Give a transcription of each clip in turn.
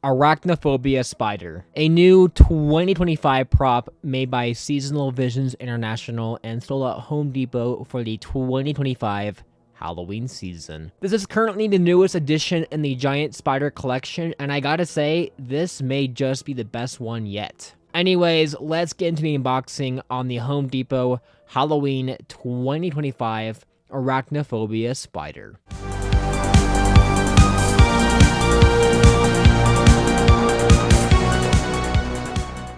Arachnophobia spider, a new 2025 prop made by Seasonal Visions International and sold at Home Depot for the 2025 Halloween season. This is currently the newest addition in the giant spider collection, and I gotta say, this may just be the best one yet. Anyways, let's get into the unboxing on the Home Depot Halloween 2025 Arachnophobia spider.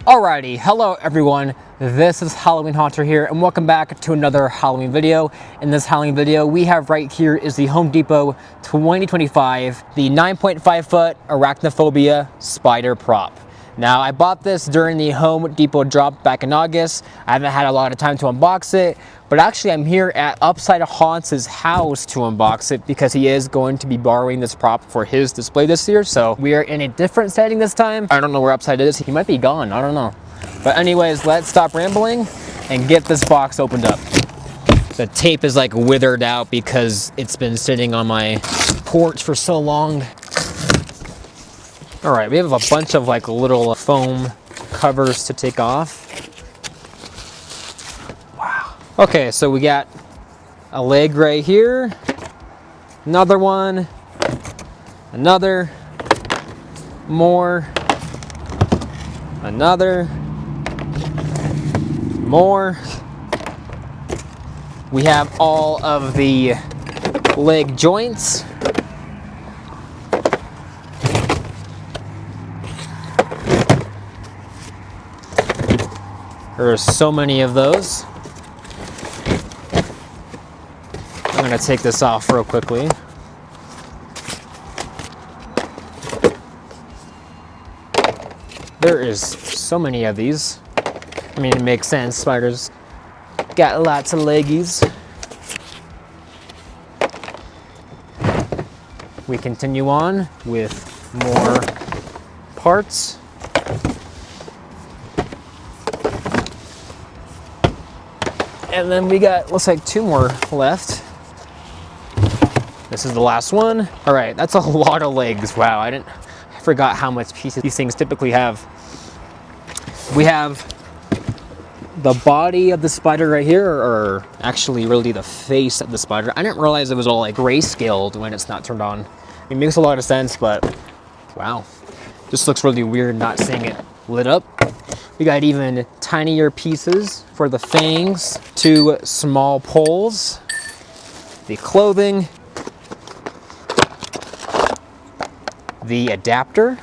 Alrighty, hello everyone, this is Halloween Haunter here, and welcome back to another Halloween video. In this Halloween video, we have right here is the Home Depot 2025, the 9.5 foot Arachnophobia spider prop. Now, I bought this during the Home Depot drop back in August. I haven't had a lot of time to unbox it, but actually I'm here at Upside Haunts' house to unbox it because he is going to be borrowing this prop for his display this year. So we are in a different setting this time. I don't know where Upside is. He might be gone, I don't know. But anyways, let's stop rambling and get this box opened up. The tape is like withered out because it's been sitting on my porch for so long. All right, we have a bunch of like little foam covers to take off. Wow. Okay, so we got a leg right here, another one, another, more, another, more. We have all of the leg joints. There are so many of those. I'm gonna take this off real quickly. There is so many of these. I mean, it makes sense. Spiders got lots of leggies. We continue on with more parts. And then we got, looks like 2 more left. This is the last one. All right, that's a lot of legs. Wow, I forgot how much pieces these things typically have. We have the body of the spider right here, or actually really the face of the spider. I didn't realize it was all like grayscaled when it's not turned on. It makes a lot of sense, but wow. Just looks really weird not seeing it lit up. We got even tinier pieces for the fangs, 2 small poles, the clothing, the adapter.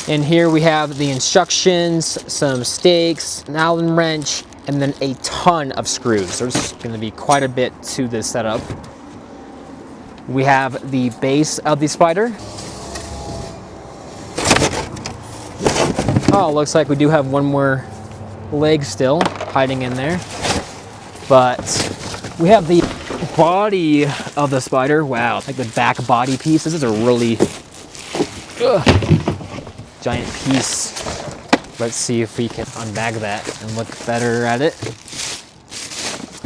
And here we have the instructions, some stakes, an Allen wrench, and then a ton of screws. There's gonna be quite a bit to this setup. We have the base of the spider. Oh, looks like we do have one more leg still hiding in there. But we have the body of the spider. Wow, like the back body piece. This is a really giant piece. Let's see if we can unbag that and look better at it.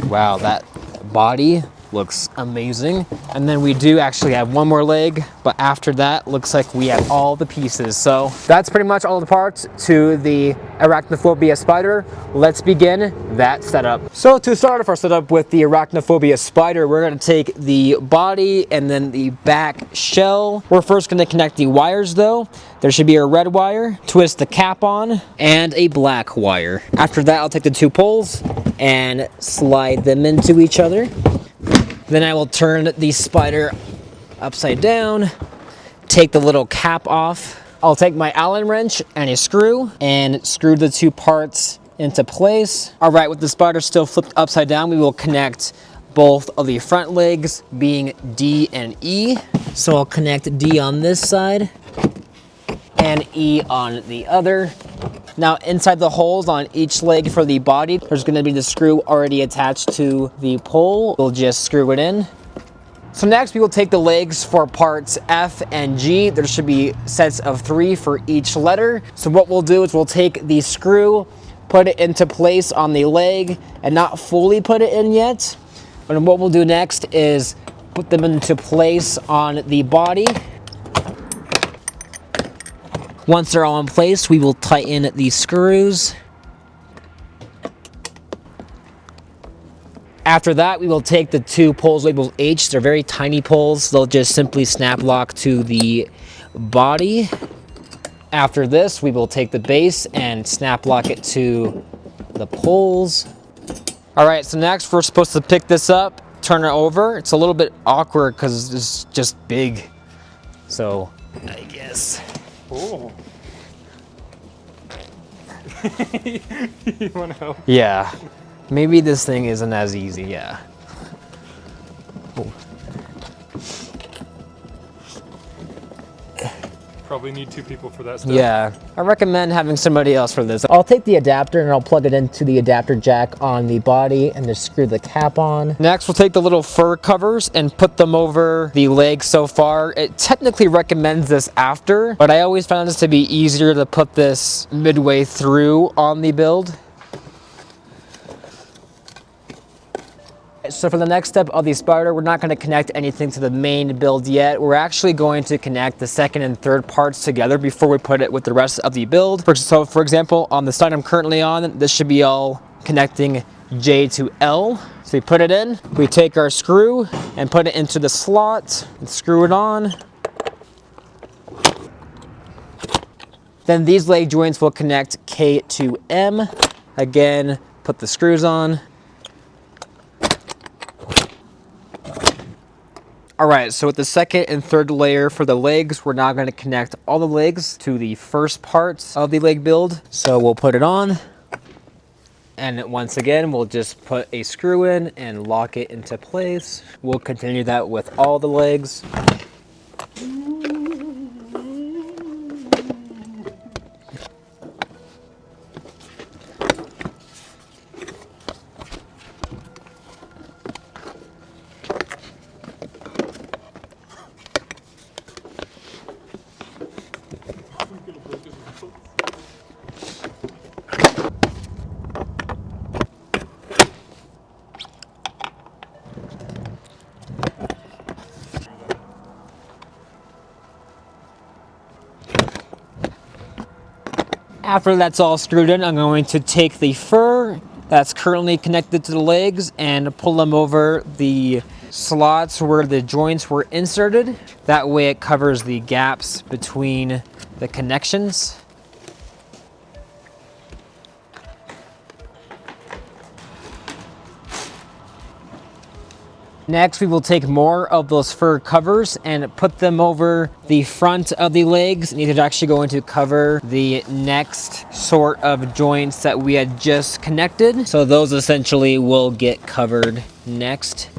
Wow, that body looks amazing. And then we do actually have one more leg, but after that, looks like we have all the pieces. So that's pretty much all the parts to the Arachnophobia spider. Let's begin that setup. So to start off our setup with the Arachnophobia spider, we're gonna take the body and then the back shell. We're first gonna connect the wires though. There should be a red wire, twist the cap on, and a black wire. After that, I'll take the 2 poles and slide them into each other. Then I will turn the spider upside down, take the little cap off. I'll take my Allen wrench and a screw and screw the 2 parts into place. All right, with the spider still flipped upside down, we will connect both of the front legs being D and E. So I'll connect D on this side and E on the other. Now inside the holes on each leg for the body, there's gonna be the screw already attached to the pole. We'll just screw it in. So next we will take the legs for parts F and G. There should be sets of 3 for each letter. So what we'll do is we'll take the screw, put it into place on the leg, and not fully put it in yet. But what we'll do next is put them into place on the body. Once they're all in place, we will tighten these screws. After that, we will take the 2 poles labeled H. They're very tiny poles. They'll just simply snap lock to the body. After this, we will take the base and snap lock it to the poles. All right, so next we're supposed to pick this up, turn it over. It's a little bit awkward because it's just big. So, I guess. Oh. You want to help? Yeah. Maybe this thing isn't as easy, yeah. Oh. Probably need 2 people for that stuff. Yeah, I recommend having somebody else for this. I'll take the adapter and I'll plug it into the adapter jack on the body and just screw the cap on. Next, we'll take the little fur covers and put them over the legs so far. It technically recommends this after, but I always found this to be easier to put this midway through on the build. So for the next step of the spider, we're not going to connect anything to the main build yet. We're actually going to connect the second and third parts together before we put it with the rest of the build. So for example, on the side I'm currently on, this should be all connecting J to L. So we put it in, we take our screw and put it into the slot and screw it on. Then these leg joints will connect K to M. Again, put the screws on. All right, so with the second and third layer for the legs, we're now going to connect all the legs to the first parts of the leg build. So we'll put it on, and once again, we'll just put a screw in and lock it into place. We'll continue that with all the legs. After that's all screwed in, I'm going to take the fur that's currently connected to the legs and pull them over the slots where the joints were inserted. That way it covers the gaps between the connections. Next, we will take more of those fur covers and put them over the front of the legs. And these are actually going to cover the next sort of joints that we had just connected. So those essentially will get covered next.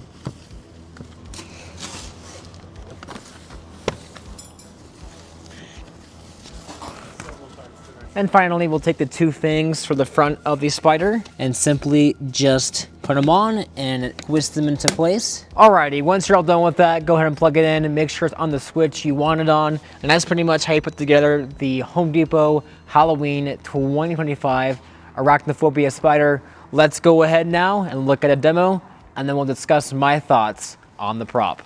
And finally, we'll take the 2 things for the front of the spider and simply just put them on and twist them into place. Alrighty, once you're all done with that, go ahead and plug it in and make sure it's on the switch you want it on. And that's pretty much how you put together the Home Depot Halloween 2025 Arachnophobia spider. Let's go ahead now and look at a demo, and then we'll discuss my thoughts on the prop.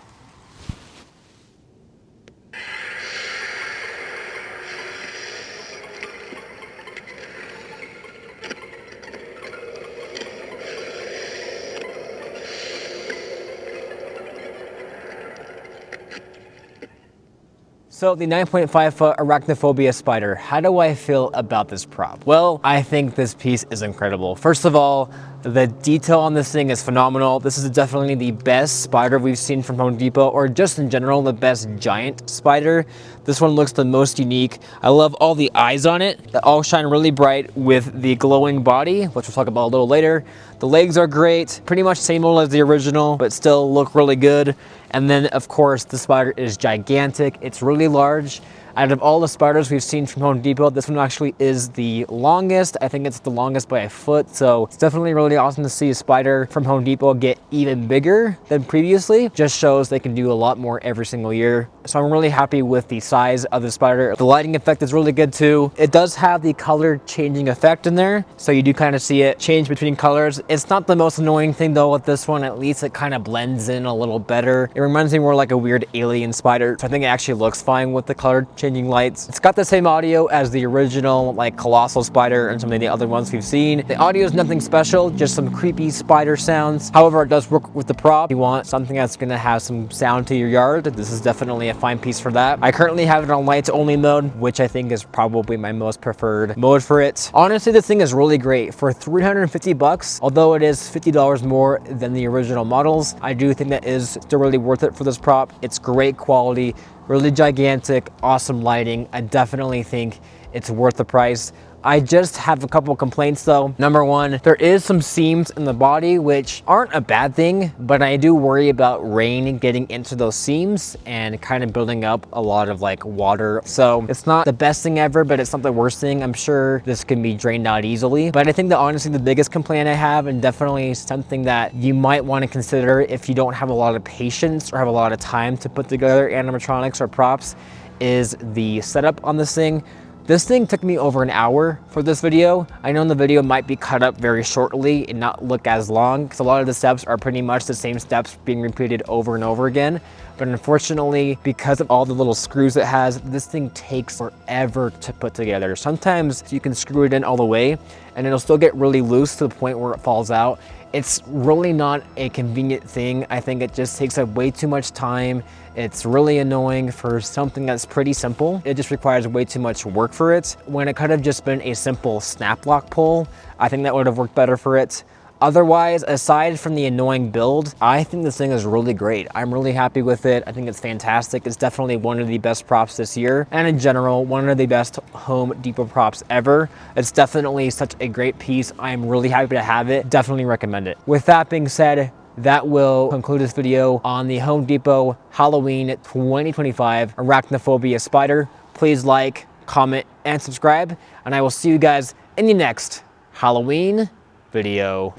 So the 9.5 foot Arachnophobia spider, how do I feel about this prop? Well, I think this piece is incredible. First of all, the detail on this thing is phenomenal. This is definitely the best spider we've seen from Home Depot, or just in general, the best giant spider. This one looks the most unique. I love all the eyes on it that all shine really bright with the glowing body, which we'll talk about a little later. The legs are great, pretty much same old as the original, but still look really good. And then of course, the spider is gigantic. It's really large. Out of all the spiders we've seen from Home Depot, this one actually is the longest. I think it's the longest by a foot. So it's definitely really awesome to see a spider from Home Depot get even bigger than previously. Just shows they can do a lot more every single year. So I'm really happy with the size of the spider. The lighting effect is really good too. It does have the color changing effect in there. So you do kind of see it change between colors. It's not the most annoying thing though with this one. At least it kind of blends in a little better. It reminds me more like a weird alien spider. So I think it actually looks fine with the color change changing lights. It's got the same audio as the original like colossal spider and some of the other ones we've seen. The audio is nothing special, just some creepy spider sounds. However, it does work with the prop. If you want something that's gonna have some sound to your yard, this is definitely a fine piece for that. I currently have it on lights only mode, which I think is probably my most preferred mode for it. Honestly, this thing is really great. For 350 bucks, although it is $50 more than the original models, I do think that is still really worth it for this prop. It's great quality, really gigantic, awesome lighting. I definitely think it's worth the price. I just have a couple complaints though. Number one, there is some seams in the body, which aren't a bad thing, but I do worry about rain getting into those seams and kind of building up a lot of like water. So it's not the best thing ever, but it's not the worst thing. I'm sure this can be drained out easily. But I think that honestly, the biggest complaint I have, and definitely something that you might want to consider if you don't have a lot of patience or have a lot of time to put together animatronics or props, is the setup on this thing. This thing took me over an hour for this video. I know the video might be cut up very shortly and not look as long because a lot of the steps are pretty much the same steps being repeated over and over again. But unfortunately, because of all the little screws it has, this thing takes forever to put together. Sometimes you can screw it in all the way and it'll still get really loose to the point where it falls out. It's really not a convenient thing. I think it just takes up way too much time. It's really annoying for something that's pretty simple. It just requires way too much work for it. When it could have just been a simple snap lock pull, I think that would have worked better for it. Otherwise, aside from the annoying build, I think this thing is really great. I'm really happy with it. I think it's fantastic. It's definitely one of the best props this year. And in general, one of the best Home Depot props ever. It's definitely such a great piece. I'm really happy to have it. Definitely recommend it. With that being said, that will conclude this video on the Home Depot Halloween 2025 Arachnophobia spider. Please like, comment, and subscribe. And I will see you guys in the next Halloween video.